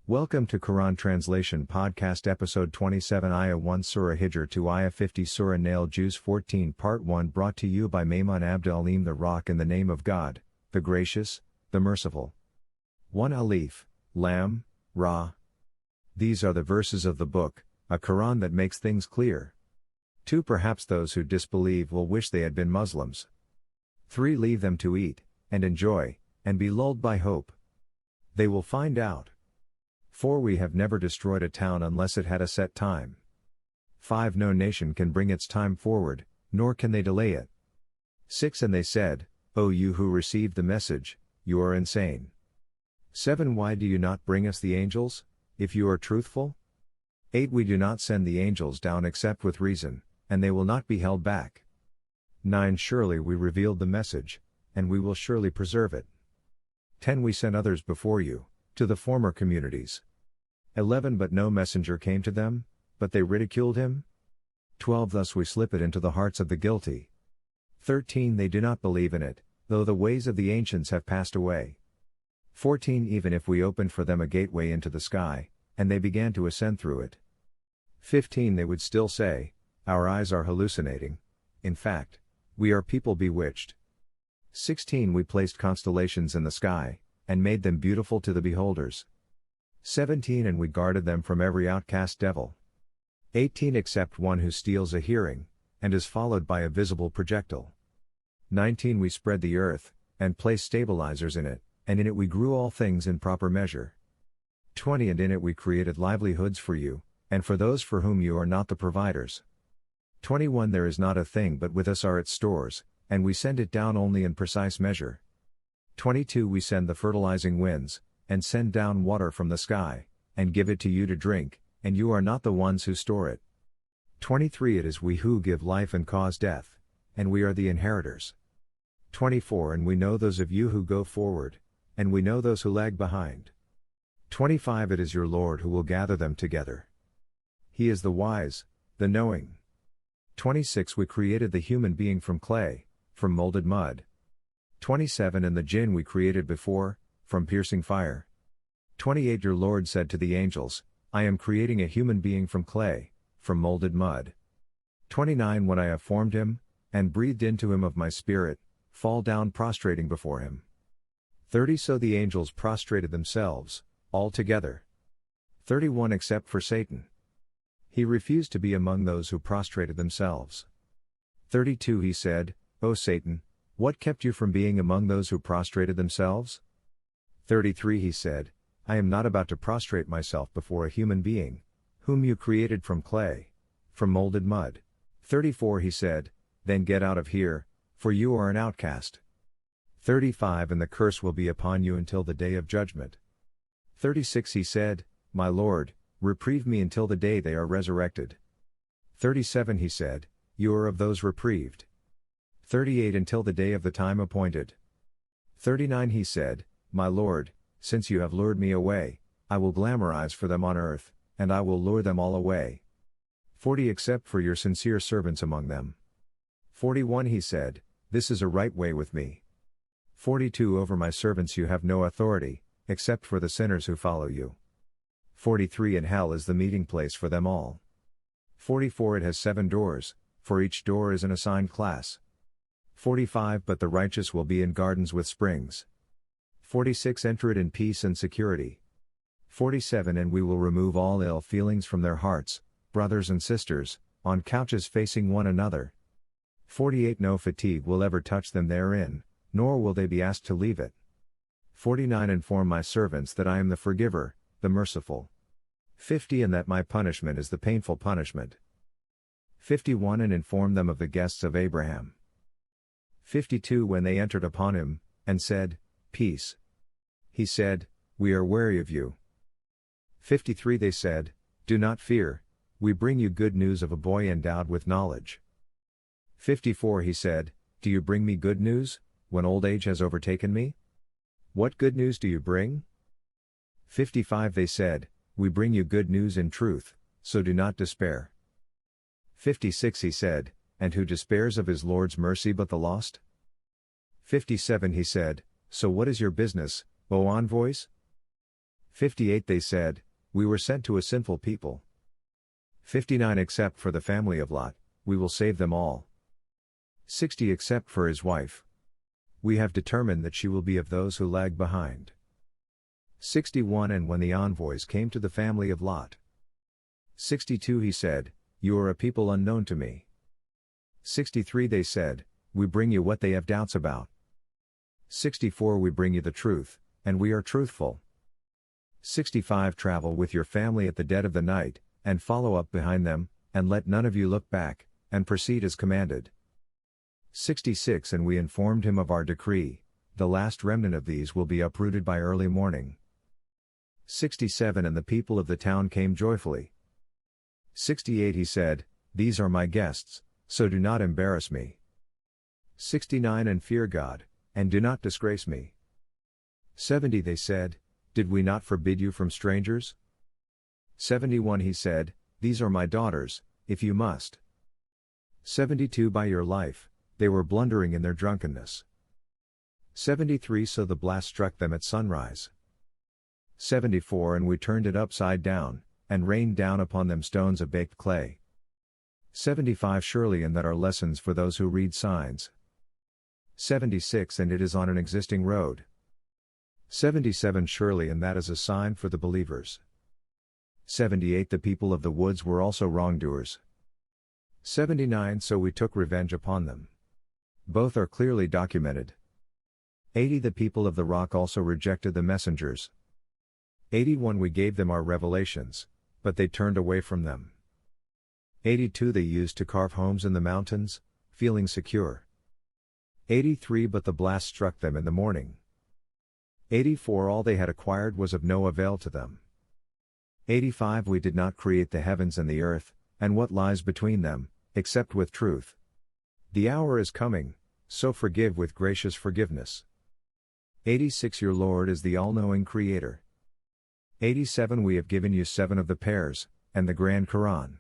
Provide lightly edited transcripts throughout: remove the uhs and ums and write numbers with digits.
Welcome to Quran Translation Podcast Episode 27 Ayah 1 Sura Hijr to Ayah 50 Sura Nahl Juz 14 Part 1 brought to you by Maymun Abd Alim The Rock in the name of God, the Gracious, the Merciful. 1 Alif, Lam, Ra. These are the verses of the book, a Quran that makes things clear. 2 Perhaps those who disbelieve will wish they had been Muslims. 3 Leave them to eat, and enjoy, and be lulled by hope. They will find out. 4 We have never destroyed a town unless it had a set time. 5 No nation can bring its time forward, nor can they delay it. 6 And they said, O you who received the message, you are insane. 7 Why do you not bring us the angels, if you are truthful? 8 We do not send the angels down except with reason, and they will not be held back. 9 Surely we revealed the message, and we will surely preserve it. 10 We sent others before you, to the former communities. 11 But no messenger came to them, but they ridiculed him. 12 Thus we slip it into the hearts of the guilty. 13 They do not believe in it, though the ways of the ancients have passed away. 14 Even if we opened for them a gateway into the sky, and they began to ascend through it. 15 They would still say, our eyes are hallucinating. In fact, we are people bewitched. 16 We placed constellations in the sky, and made them beautiful to the beholders. 17 And we guarded them from every outcast devil. 18 Except one who steals a hearing, and is followed by a visible projectile. 19 We spread the earth, and placed stabilizers in it, and in it we grew all things in proper measure. 20 And in it we created livelihoods for you, and for those for whom you are not the providers. 21 There is not a thing but with us are its stores, and we send it down only in precise measure. 22 We send the fertilizing winds, and send down water from the sky, and give it to you to drink, and you are not the ones who store it. 23 It is we who give life and cause death, and we are the inheritors. 24 And we know those of you who go forward, and we know those who lag behind. 25 It is your Lord who will gather them together. He is the wise, the knowing. 26 We created the human being from clay, from molded mud. 27 And the jinn we created before, from piercing fire. 28 Your Lord said to the angels, I am creating a human being from clay, from molded mud. 29 When I have formed him, and breathed into him of my spirit, fall down prostrating before him. 30 So the angels prostrated themselves, all together. 31 Except for Satan. He refused to be among those who prostrated themselves. 32 He said, O Satan, what kept you from being among those who prostrated themselves? 33 He said, I am not about to prostrate myself before a human being, whom you created from clay, from molded mud. 34 He said, then get out of here, for you are an outcast. 35 And the curse will be upon you until the day of judgment. 36 He said, my Lord, reprieve me until the day they are resurrected. 37 He said, you are of those reprieved. 38 Until the day of the time appointed. 39 He said, my Lord, since you have lured me away, I will glamorize for them on earth, and I will lure them all away. 40 Except for your sincere servants among them. 41 He said, this is a right way with me. 42 Over my servants you have no authority, except for the sinners who follow you. 43 And hell is the meeting place for them all. 44 It has 7 doors, for each door is an assigned class. 45 But the righteous will be in gardens with springs. 46 Enter it in peace and security. 47 And we will remove all ill feelings from their hearts, brothers and sisters, on couches facing one another. 48 No fatigue will ever touch them therein, nor will they be asked to leave it. 49 Inform my servants that I am the forgiver, the merciful. 50 And that my punishment is the painful punishment. 51 And inform them of the guests of Abraham. 52 When they entered upon him, and said, peace. He said, we are wary of you. 53 They said, do not fear, we bring you good news of a boy endowed with knowledge. 54 He said, do you bring me good news, when old age has overtaken me? What good news do you bring? 55 They said, we bring you good news in truth, so do not despair. 56 He said, and who despairs of his Lord's mercy but the lost? 57 He said, so what is your business, O envoys? 58 They said, we were sent to a sinful people. 59 Except for the family of Lot, we will save them all. 60 Except for his wife. We have determined that she will be of those who lag behind. 61 And when the envoys came to the family of Lot. 62 He said, you are a people unknown to me. 63 They said, we bring you what they have doubts about. 64 We bring you the truth, and we are truthful. 65 Travel with your family at the dead of the night, and follow up behind them, and let none of you look back, and proceed as commanded. 66 And we informed him of our decree, the last remnant of these will be uprooted by early morning. 67 And the people of the town came joyfully. 68 He said, these are my guests, so do not embarrass me. 69 And fear God, and do not disgrace me. 70 They said, did we not forbid you from strangers? 71 He said, these are my daughters, if you must. 72 By your life, they were blundering in their drunkenness. 73 So the blast struck them at sunrise. 74 And we turned it upside down, and rained down upon them stones of baked clay. 75 Surely and that are lessons for those who read signs. 76 And it is on an existing road. 77 Surely and that is a sign for the believers. 78 The people of the woods were also wrongdoers. 79 So we took revenge upon them. Both are clearly documented. 80 The people of the rock also rejected the messengers. 81 We gave them our revelations, but they turned away from them. 82 They used to carve homes in the mountains, feeling secure. 83 But the blast struck them in the morning. 84 All they had acquired was of no avail to them. 85 We did not create the heavens and the earth, and what lies between them, except with truth. The hour is coming, so forgive with gracious forgiveness. 86 Your Lord is the all-knowing Creator. 87 We have given you 7 of the pairs, and the Grand Quran.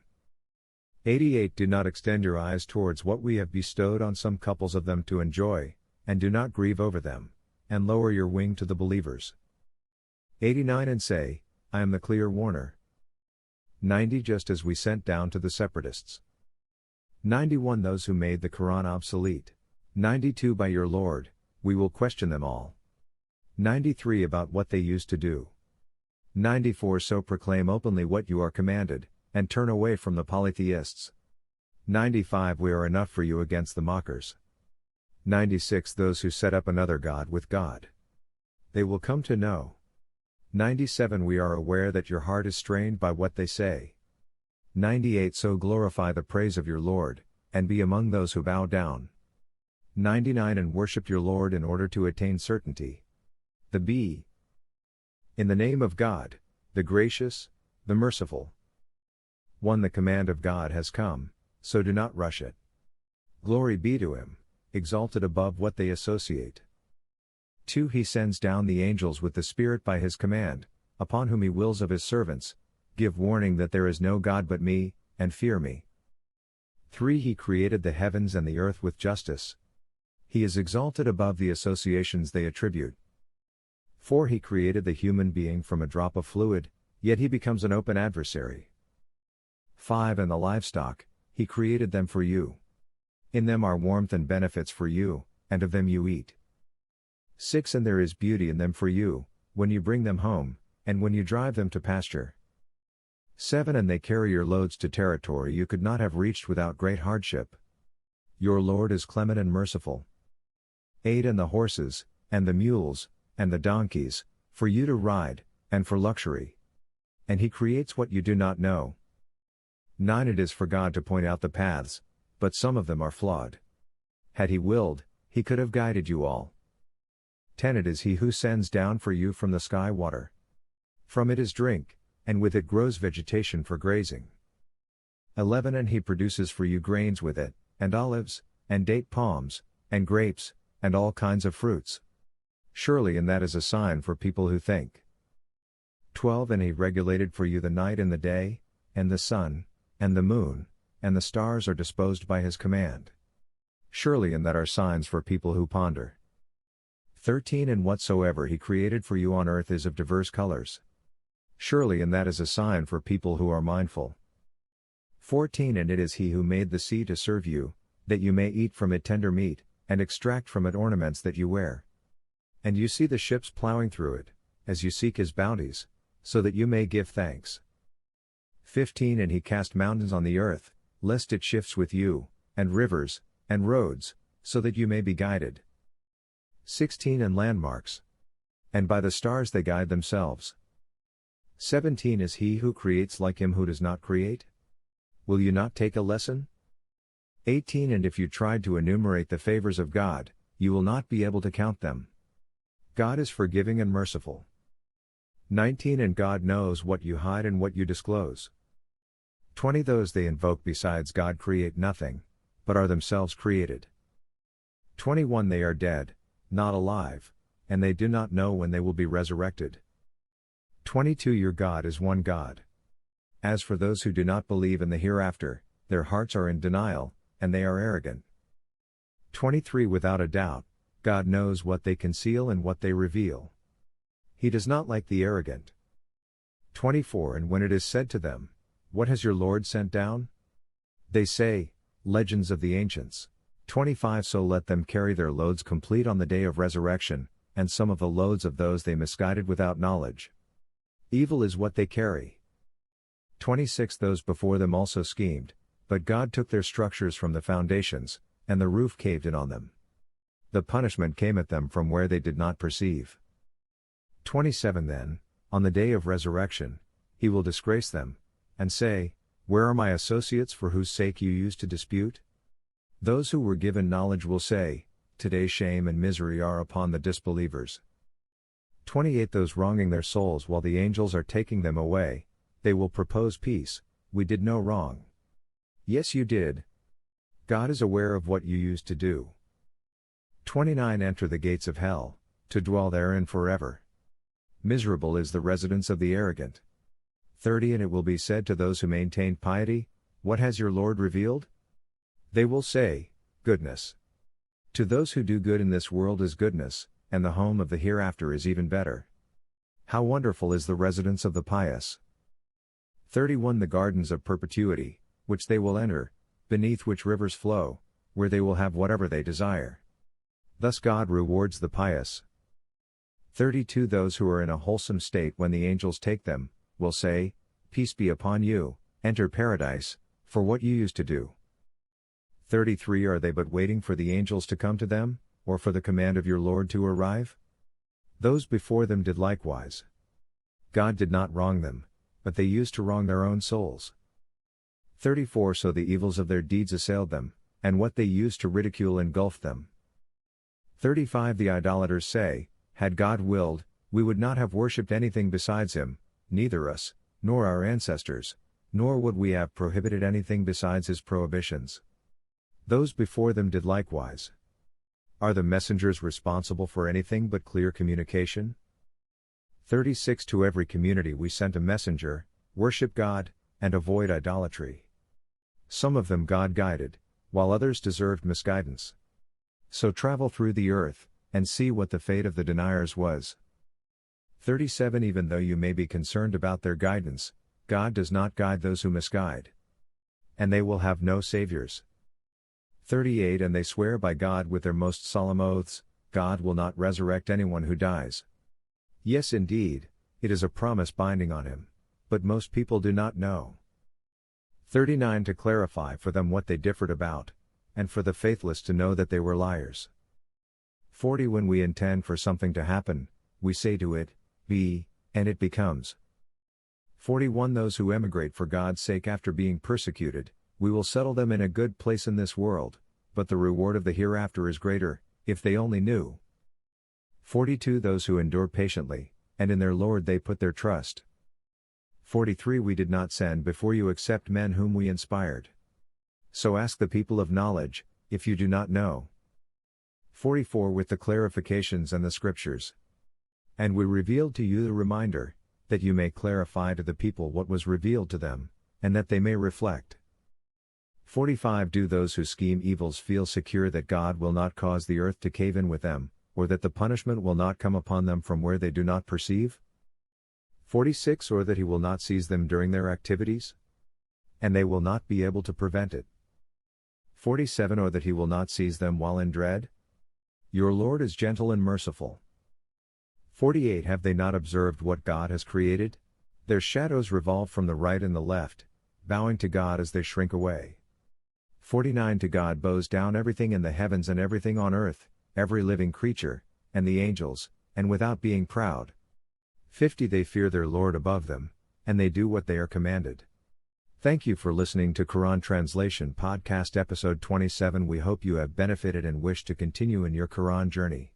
88 Do not extend your eyes towards what we have bestowed on some couples of them to enjoy, and do not grieve over them, and lower your wing to the believers. 89 And say, I am the clear warner. 90 Just as we sent down to the separatists. 91 Those who made the Quran obsolete. 92 By your Lord, we will question them all. 93 About what they used to do. 94 So proclaim openly what you are commanded, and turn away from the polytheists. 95 We are enough for you against the mockers. 96 Those who set up another God with God. They will come to know. 97 We are aware that your heart is strained by what they say. 98 So glorify the praise of your Lord, and be among those who bow down. 99 And worship your Lord in order to attain certainty. The B. In the name of God, the gracious, the merciful. 1 The command of God has come, so do not rush it. Glory be to Him, exalted above what they associate. 2 He sends down the angels with the Spirit by His command, upon whom He wills of His servants, give warning that there is no God but me, and fear me. 3 He created the heavens and the earth with justice. He is exalted above the associations they attribute. 4 He created the human being from a drop of fluid, yet he becomes an open adversary. 5 And the livestock, He created them for you. In them are warmth and benefits for you, and of them you eat. 6 And there is beauty in them for you, when you bring them home, and when you drive them to pasture. 7 And they carry your loads to territory you could not have reached without great hardship. Your Lord is clement and merciful. 8 And the horses, and the mules, and the donkeys, for you to ride, and for luxury. And He creates what you do not know. 9 It is for God to point out the paths, but some of them are flawed. Had He willed, He could have guided you all. 10 It is He who sends down for you from the sky water. From it is drink, and with it grows vegetation for grazing. 11 And He produces for you grains with it, and olives, and date palms, and grapes, and all kinds of fruits. Surely and that is a sign for people who think. 12 And He regulated for you the night and the day, and the sun, and the moon, and the stars are disposed by His command. Surely and that are signs for people who ponder. 13 And whatsoever He created for you on earth is of diverse colors. Surely and that is a sign for people who are mindful. 14 And it is he who made the sea to serve you, that you may eat from it tender meat, and extract from it ornaments that you wear. And you see the ships plowing through it, as you seek his bounties, so that you may give thanks. 15 And he cast mountains on the earth, lest it shifts with you, and rivers, and roads, so that you may be guided. 16 And landmarks. And by the stars they guide themselves. 17 Is he who creates like him who does not create? Will you not take a lesson? 18 And if you tried to enumerate the favors of God, you will not be able to count them. God is forgiving and merciful. 19 And God knows what you hide and what you disclose. 20 Those they invoke besides God create nothing, but are themselves created. 21 They are dead, not alive, and they do not know when they will be resurrected. 22 Your God is one God. As for those who do not believe in the hereafter, their hearts are in denial, and they are arrogant. 23 Without a doubt, God knows what they conceal and what they reveal. He does not like the arrogant. 24 And when it is said to them, what has your Lord sent down? They say, legends of the ancients. 25 So let them carry their loads complete on the day of resurrection, and some of the loads of those they misguided without knowledge. Evil is what they carry. 26 Those before them also schemed, but God took their structures from the foundations, and the roof caved in on them. The punishment came at them from where they did not perceive. 27 Then, on the day of resurrection, he will disgrace them, and say, where are my associates for whose sake you used to dispute? Those who were given knowledge will say, today shame and misery are upon the disbelievers. 28 Those wronging their souls while the angels are taking them away, they will propose peace, we did no wrong. Yes you did. God is aware of what you used to do. 29 Enter the gates of hell, to dwell therein forever. Miserable is the residence of the arrogant. 30 And it will be said to those who maintain piety, what has your Lord revealed? They will say, goodness. To those who do good in this world is goodness, and the home of the hereafter is even better. How wonderful is the residence of the pious. 31 The gardens of perpetuity, which they will enter, beneath which rivers flow, where they will have whatever they desire. Thus God rewards the pious. 32 Those who are in a wholesome state when the angels take them, will say, peace be upon you, enter paradise, for what you used to do. 33 Are they but waiting for the angels to come to them, or for the command of your Lord to arrive? Those before them did likewise. God did not wrong them, but they used to wrong their own souls. 34 So the evils of their deeds assailed them, and what they used to ridicule engulfed them. 35 The idolaters say, had God willed, we would not have worshipped anything besides him, neither us, nor our ancestors, nor would we have prohibited anything besides his prohibitions. Those before them did likewise. Are the messengers responsible for anything but clear communication? 36 To every community we sent a messenger, worship God, and avoid idolatry. Some of them God guided, while others deserved misguidance. So travel through the earth, and see what the fate of the deniers was. 37 Even though you may be concerned about their guidance, God does not guide those who misguide. And they will have no saviors. 38 And they swear by God with their most solemn oaths, God will not resurrect anyone who dies. Yes indeed, it is a promise binding on him, but most people do not know. 39 To clarify for them what they differed about, and for the faithless to know that they were liars. 40 When we intend for something to happen, we say to it, be, and it becomes. 41 Those who emigrate for God's sake after being persecuted, we will settle them in a good place in this world, but the reward of the hereafter is greater, if they only knew. 42 Those who endure patiently, and in their Lord they put their trust. 43 We did not send before you except men whom we inspired. So ask the people of knowledge, if you do not know. 44 With the clarifications and the scriptures. And we revealed to you the reminder, that you may clarify to the people what was revealed to them, and that they may reflect. 45 Do those who scheme evils feel secure that God will not cause the earth to cave in with them, or that the punishment will not come upon them from where they do not perceive? 46 Or that he will not seize them during their activities, and they will not be able to prevent it. 47 Or that he will not seize them while in dread? Your Lord is gentle and merciful. 48 Have they not observed what God has created? Their shadows revolve from the right and the left, bowing to God as they shrink away. 49 To God bows down everything in the heavens and everything on earth, every living creature, and the angels, and without being proud. 50 They fear their Lord above them, and they do what they are commanded. Thank you for listening to Quran Translation Podcast Episode 27. We hope you have benefited and wish to continue in your Quran journey.